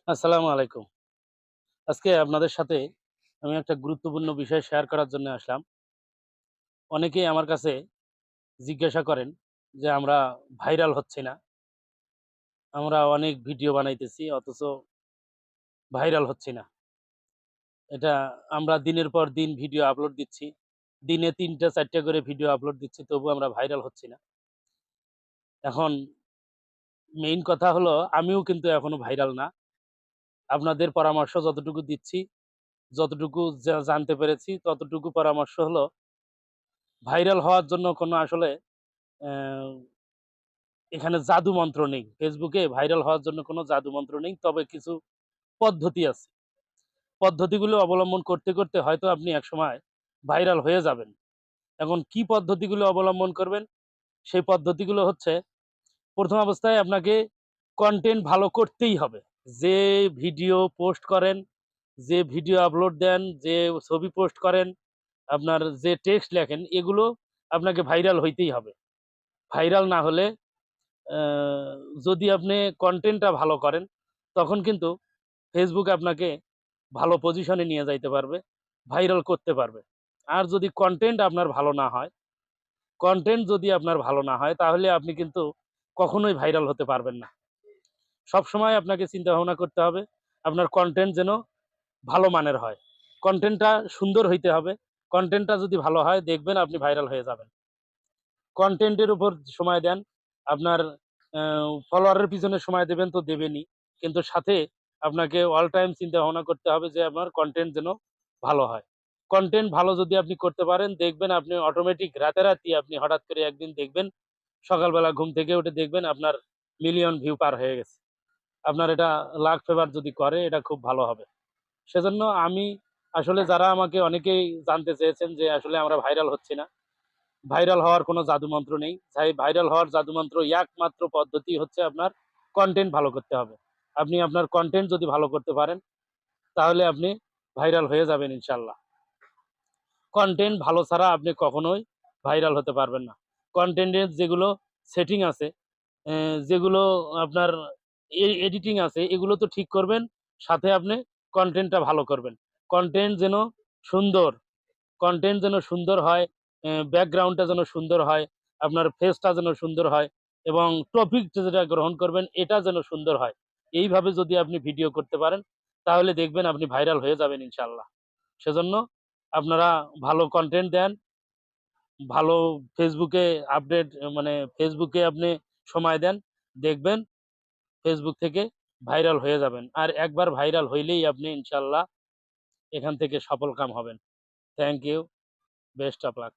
আসসালামু আলাইকুম। আজকে আপনাদের সাথে আমি একটা গুরুত্বপূর্ণ বিষয় শেয়ার করার জন্য আসলাম। অনেকেই আমার কাছে জিজ্ঞাসা করেন যে, "আমরা ভাইরাল হচ্ছি না। আমরা অনেক ভিডিও বানাইতেছি অথচ ভাইরাল হচ্ছি না। এটা আমরা দিনের পর দিন ভিডিও আপলোড দিচ্ছি। দিনে ৩ টা ৪ টা করে ভিডিও আপলোড দিচ্ছি তবুও আমরা ভাইরাল হচ্ছি না।" এখন মেইন কথা হলো আমিও কিন্তু এখনো ভাইরাল না। আপনাদের পরামর্শ যতটুকু দিচ্ছি, যতটুকু জানতে পেরেছি ততটুকু পরামর্শ হলো ভাইরাল হওয়ার জন্য কোনো আসলে অ্যা এখানে জাদু মন্ত্র নেই। ফেসবুকে ভাইরাল হওয়ার জন্য কোনো জাদু মন্ত্র নেই। তবে কিছু পদ্ধতি আছে। পদ্ধতিগুলো অবলম্বন করতে, করতে হয়তো আপনি একসময় ভাইরাল হয়ে যাবেন। এখন কি পদ্ধতিগুলো অবলম্বন করবেন? সেই পদ্ধতিগুলো হচ্ছে ১ম অবস্থায় আপনাকে কনটেন্ট ভালো করতেই হবে। যে ভিডিও পোস্ট করেন, যে ভিডিও আপলোড দেন, যে ছবি পোস্ট করেন, আপনার যে টেক্সট লেখেন এগুলো আপনাকে ভাইরাল হইতেই হবে। ভাইরাল না হলে অ্যা যদি আপনি কনটেন্টটা ভালো করেন, তখন কিন্তু Facebook আপনাকে ভালো পজিশনে নিয়ে যাইতে পারবে, ভাইরাল করতে পারবে। আর যদি কনটেন্ট যদি আপনার ভালো না হয়, তাহলে আপনি কিন্তু কখনোই ভাইরাল হতে পারবেন না। সবসময় আপনাকে চিন্তা ভাবনা করতে হবে, আপনার কনটেন্ট যেন ভালো মানের হয়। কনটেন্টটা সুন্দর হইতে হবে। কনটেন্টটা যদি ভালো হয়, দেখবেন আপনি ভাইরাল হয়ে যাবেন। কনটেন্টের উপর সময় দেন। আপনার অ্যা ফলোয়ারের পিছনে সময় দেবেন তো দেবেনই। কিন্তু সাথে আপনাকে অল টাইম চিন্তা ভাবনা করতে হবে যে আপনার কনটেন্ট যেন ভালো হয়। কনটেন্ট ভালো যদি আপনি করতে পারেন দেখবেন আপনি অটোমেটিক রাতারাতি আপনি হঠাৎ করে একদিন দেখবেন সকালবেলা ঘুম থেকে উঠে দেখবেন আপনার মিলিয়ন ভিউ পার হয়ে গেছে। আপনার এটা লাক ফেভার যদি করে এটা খুব ভালো হবে। সেজন্য আমি আসলে যারা আমাকে অনেকেই জানতে চেয়েছেন যে আসলে আমরা ভাইরাল হচ্ছি না। ভাইরাল হওয়ার কোনো জাদুমন্ত্র নেই। ভাইরাল হওয়ার জাদুমন্ত্র একমাত্র পদ্ধতি হচ্ছে আপনার কনটেন্ট ভালো করতে হবে। আপনি আপনার কনটেন্ট যদি ভালো করতে পারেন, তাহলে আপনি ভাইরাল হয়ে যাবেন ইনশাআল্লাহ। কনটেন্ট ভালো ছাড়া আপনি কখনোই ভাইরাল হতে পারবেন না। কনটেন্টের যেগুলো সেটিং আছে, যেগুলো আপনার এডিটিং আছে, এগুলো তো ঠিক করবেন। সাথে আপনি কনটেন্টটা ভালো করবেন। কনটেন্ট যেন সুন্দর কনটেন্ট যেন সুন্দর হয়, ব্যাকগ্রাউন্ডটা যেন সুন্দর হয়, আপনার ফেসটা যেন সুন্দর হয় এবং টপিক যেটা গ্রহণ করবেন এটা যেন সুন্দর হয়। এইভাবে যদি আপনি ভিডিও করতে পারেন, তাহলে দেখবেন আপনি ভাইরাল হয়ে যাবেন ইনশাআল্লাহ। সেজন্য আপনারা ভালো কনটেন্ট দেন, ভালো ফেসবুকে আপডেট মানে ফেসবুকে আপনি সময় দেন, দেখবেন ফেসবুক থেকে ভাইরাল হয়ে যাবেন। আর একবার ভাইরাল হইলেই আপনি ইনশাআল্লাহ এখান থেকে সফলকাম হবেন। Thank you. Best of lakh.